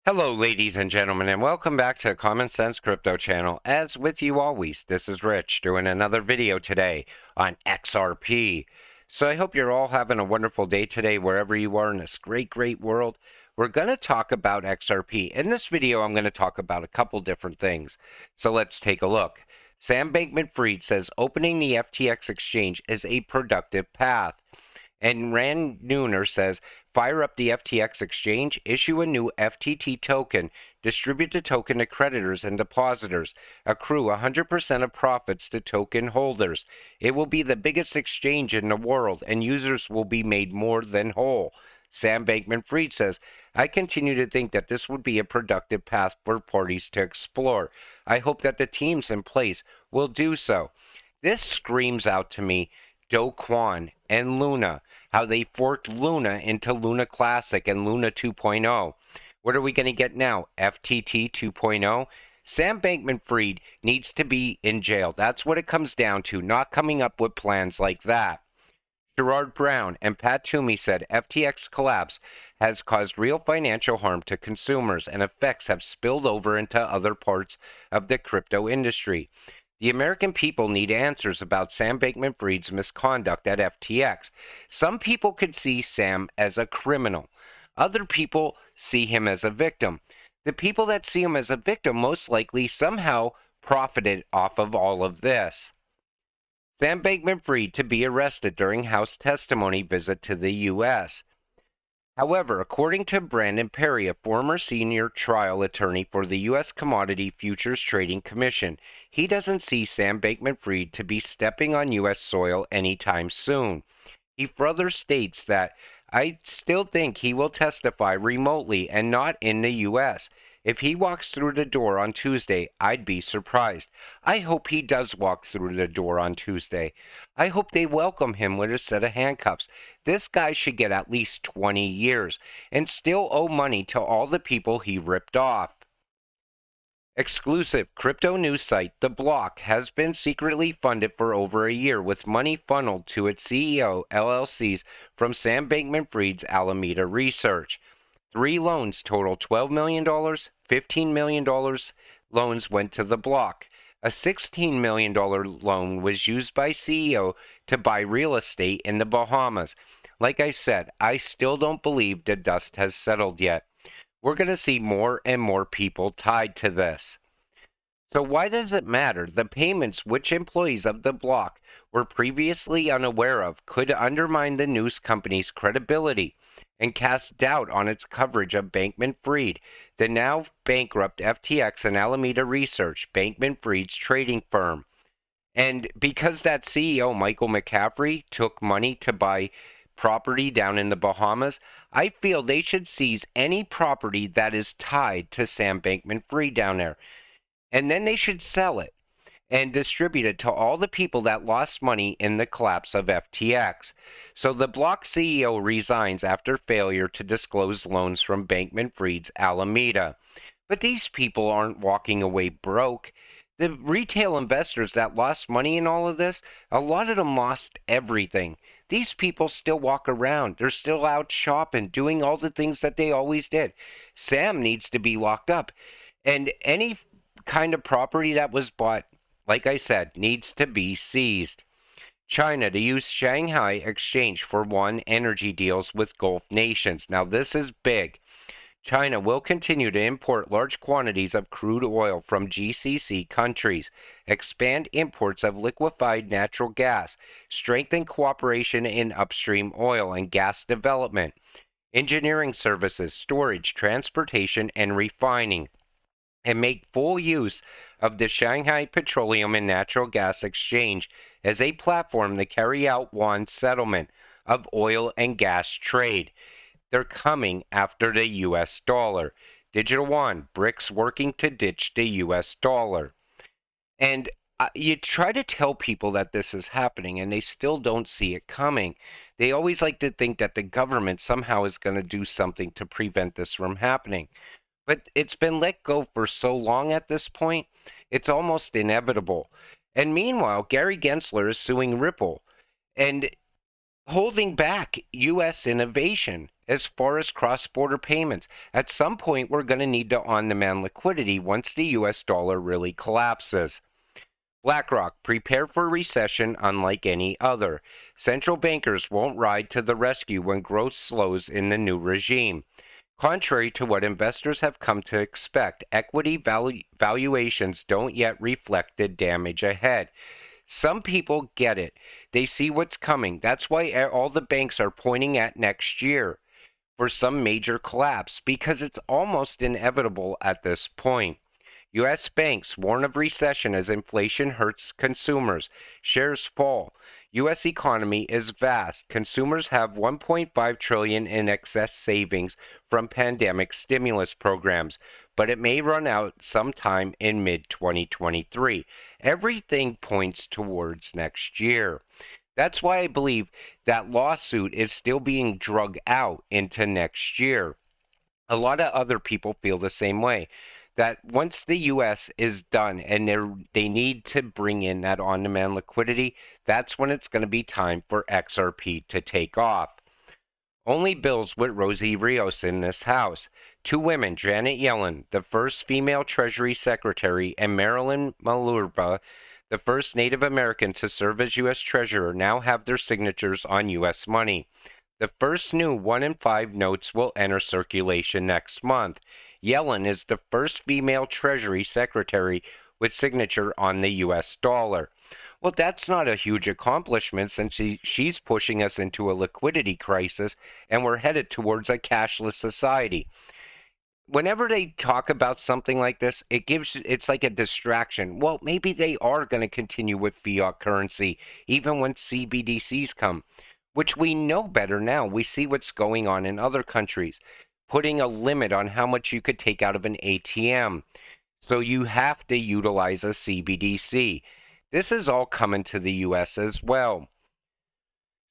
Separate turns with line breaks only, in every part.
Hello, ladies and gentlemen, and welcome back to Common Sense Crypto channel. As with you always, this is Rich doing another video today on XRP. So I hope you're all having a wonderful day today wherever you are in this great world. We're going to talk about XRP. In this video, I'm going to talk about a couple different things. So let's take a look. Sam Bankman-Fried says opening the FTX exchange is a productive path. And Rand Neuner says, fire up the FTX exchange, issue a new FTT token, distribute the token to creditors and depositors, accrue 100% of profits to token holders. It will be the biggest exchange in the world, and users will be made more than whole. Sam Bankman-Fried says, I continue to think that this would be a productive path for parties to explore. I hope that the teams in place will do so. This screams out to me Do Kwon and Luna, how they forked Luna into Luna Classic and Luna 2.0. What are we going to get now? FTT 2.0? Sam Bankman-Fried needs to be in jail. That's what it comes down to, not coming up with plans like that. Gerard Brown and Pat Toomey said FTX collapse has caused real financial harm to consumers and effects have spilled over into other parts of the crypto industry. The American people need answers about Sam Bankman-Fried's misconduct at FTX. Some people could see Sam as a criminal. Other people see him as a victim. The people that see him as a victim most likely somehow profited off of all of this. Sam Bankman-Fried to be arrested during House testimony visit to the U.S. However, according to Brandon Perry, a former senior trial attorney for the U.S. Commodity Futures Trading Commission, he doesn't see Sam Bankman-Fried to be stepping on U.S. soil anytime soon. He further states that, I still think he will testify remotely and not in the U.S. If he walks through the door on Tuesday, I'd be surprised. I hope he does walk through the door on Tuesday. I hope they welcome him with a set of handcuffs. This guy should get at least 20 years and still owe money to all the people he ripped off. Exclusive crypto news site The Block has been secretly funded for over a year with money funneled to its CEO LLCs from Sam Bankman-Fried's Alameda Research. 3 loans total $12 million, $15 million loans went to The Block. A $16 million loan was used by CEO to buy real estate in the Bahamas. Like I said, I still don't believe the dust has settled yet. We're going to see more and more people tied to this. So why does it matter? The payments which employees of The Block were previously unaware of could undermine the news company's credibility and cast doubt on its coverage of Bankman-Fried, the now bankrupt FTX and Alameda Research, Bankman-Fried's trading firm. And because that CEO, Michael McCaffrey, took money to buy property down in the Bahamas, I feel they should seize any property that is tied to Sam Bankman-Fried down there. And then they should sell it and distribute it to all the people that lost money in the collapse of FTX. So the Block CEO resigns after failure to disclose loans from Bankman-Fried's Alameda. But these people aren't walking away broke. The retail investors that lost money in all of this, a lot of them lost everything. These people still walk around. They're still out shopping, doing all the things that they always did. Sam needs to be locked up. And any kind of property that was bought, like I said, needs to be seized. China to use Shanghai exchange for Yuan energy deals with Gulf nations. Now this is big. China will continue to import large quantities of crude oil from GCC countries, expand imports of liquefied natural gas, strengthen cooperation in upstream oil and gas development, engineering services, storage, transportation, and refining, and make full use of the Shanghai Petroleum and Natural Gas Exchange as a platform to carry out Yuan settlement of oil and gas trade. They're coming after the U.S. dollar. Digital Yuan, BRICS working to ditch the U.S. dollar. And you try to tell people that this is happening and they still don't see it coming. They always like to think that the government somehow is going to do something to prevent this from happening. But it's been let go for so long at this point, it's almost inevitable. And meanwhile, Gary Gensler is suing Ripple. And holding back U.S. innovation as far as cross-border payments. At some point, we're going to need to on-demand liquidity once the U.S. dollar really collapses. BlackRock, prepare for recession unlike any other. Central bankers won't ride to the rescue when growth slows in the new regime. Contrary to what investors have come to expect, equity valuations don't yet reflect the damage ahead. Some people get it. They see what's coming. That's why all the banks are pointing at next year for some major collapse, because it's almost inevitable at this point. U.S. banks warn of recession as inflation hurts consumers. Shares fall. U.S. economy is vast. Consumers have $1.5 trillion in excess savings from pandemic stimulus programs, but it may run out sometime in mid-2023. Everything points towards next year. That's why I believe that lawsuit is still being drug out into next year. A lot of other people feel the same way, that once the U.S. is done and they need to bring in that on-demand liquidity, that's when it's going to be time for XRP to take off. Only bills with Rosie Rios in this House. Two women, Janet Yellen, the first female Treasury Secretary, and Marilyn Malurba, the first Native American to serve as U.S. Treasurer, now have their signatures on U.S. money. The first new 1 in 5 notes will enter circulation next month. Yellen is the first female Treasury Secretary with signature on the U.S. dollar. Well, that's not a huge accomplishment since she's pushing us into a liquidity crisis and we're headed towards a cashless society. Whenever they talk about something like this, it's like a distraction. Well, maybe they are going to continue with fiat currency even when CBDCs come, which we know better now. We see what's going on in other countries, putting a limit on how much you could take out of an ATM. So you have to utilize a CBDC. This is all coming to the U.S. as well.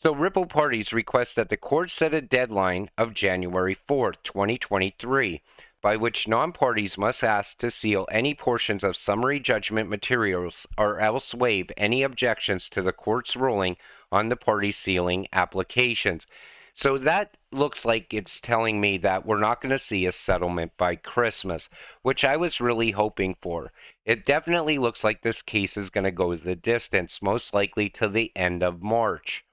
So Ripple parties request that the court set a deadline of January 4th, 2023, by which non-parties must ask to seal any portions of summary judgment materials or else waive any objections to the court's ruling on the party sealing applications. So that looks like it's telling me that we're not going to see a settlement by Christmas, which I was really hoping for. It definitely looks like this case is going to go the distance, most likely to the end of March.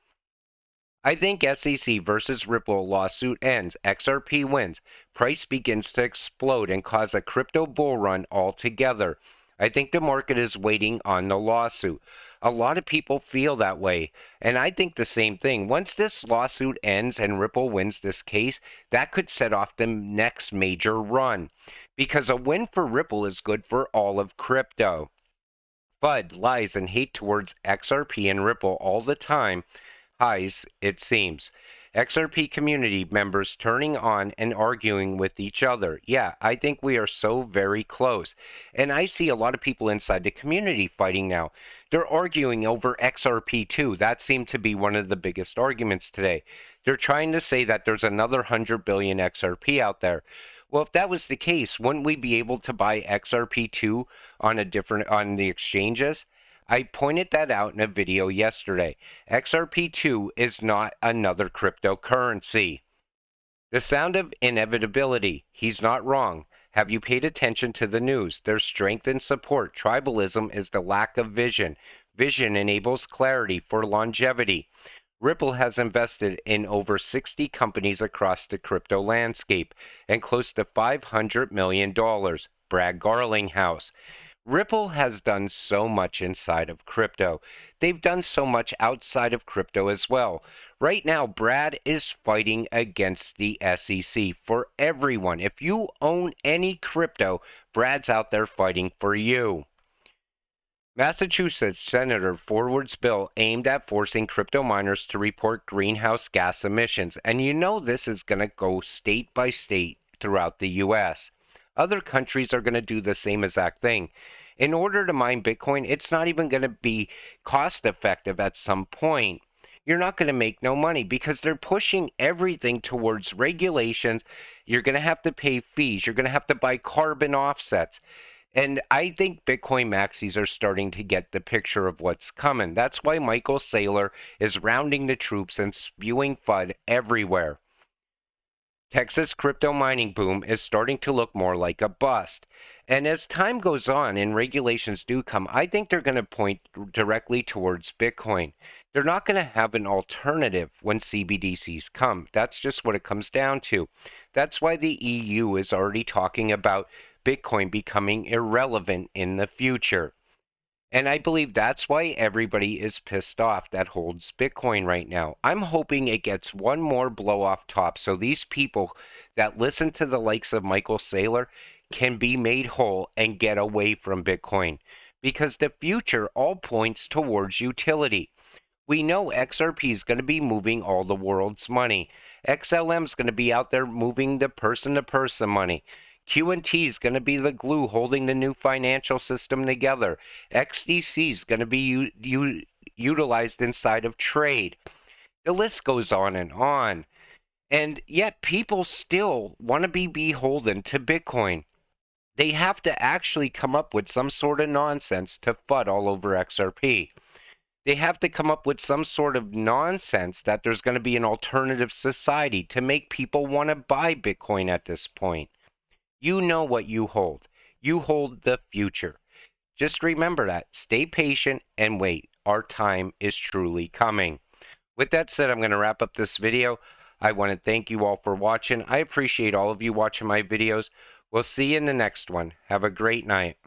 I think SEC versus Ripple lawsuit ends, XRP wins, price begins to explode and cause a crypto bull run altogether. I think the market is waiting on the lawsuit. A lot of people feel that way, and I think the same thing. Once this lawsuit ends and Ripple wins this case, that could set off the next major run, because a win for Ripple is good for all of crypto. FUD, lies, and hate towards XRP and Ripple all the time. Highs, it seems. XRP community members turning on and arguing with each other. Yeah, I think we are so very close. And I see a lot of people inside the community fighting now. They're arguing over XRP too. That seemed to be one of the biggest arguments today. They're trying to say that there's another 100 billion XRP out there. Well, if that was the case, wouldn't we be able to buy XRP2 on the exchanges? I pointed that out in a video yesterday. XRP2 is not another cryptocurrency. The sound of inevitability. He's not wrong. Have you paid attention to the news? There's strength and support. Tribalism is the lack of vision. Vision enables clarity for longevity. Ripple has invested in over 60 companies across the crypto landscape and close to $500 million. Brad Garlinghouse. Ripple has done so much inside of crypto. They've done so much outside of crypto as well. Right now, Brad is fighting against the SEC for everyone. If you own any crypto, Brad's out there fighting for you. Massachusetts Senator forwards bill aimed at forcing crypto miners to report greenhouse gas emissions. And you know this is going to go state by state throughout the U.S. Other countries are going to do the same exact thing. In order to mine Bitcoin, it's not even going to be cost effective at some point. You're not going to make no money because they're pushing everything towards regulations. You're going to have to pay fees. You're going to have to buy carbon offsets. And I think Bitcoin maxis are starting to get the picture of what's coming. That's why Michael Saylor is rounding the troops and spewing FUD everywhere. Texas crypto mining boom is starting to look more like a bust. And as time goes on and regulations do come, I think they're going to point directly towards Bitcoin. They're not going to have an alternative when CBDCs come. That's just what it comes down to. That's why the EU is already talking about Bitcoin becoming irrelevant in the future. And I believe that's why everybody is pissed off that holds Bitcoin right now. I'm hoping it gets one more blow off top so these people that listen to the likes of Michael Saylor can be made whole and get away from Bitcoin. Because the future all points towards utility. We know XRP is going to be moving all the world's money. XLM is going to be out there moving the person-to-person money. QT is going to be the glue holding the new financial system together. XDC is going to be utilized inside of trade. The list goes on and on. And yet people still want to be beholden to Bitcoin. They have to actually come up with some sort of nonsense to FUD all over XRP. They have to come up with some sort of nonsense that there's going to be an alternative society to make people want to buy Bitcoin at this point. You know what you hold. You hold the future. Just remember that. Stay patient and wait. Our time is truly coming. With that said, I'm going to wrap up this video. I want to thank you all for watching. I appreciate all of you watching my videos. We'll see you in the next one. Have a great night.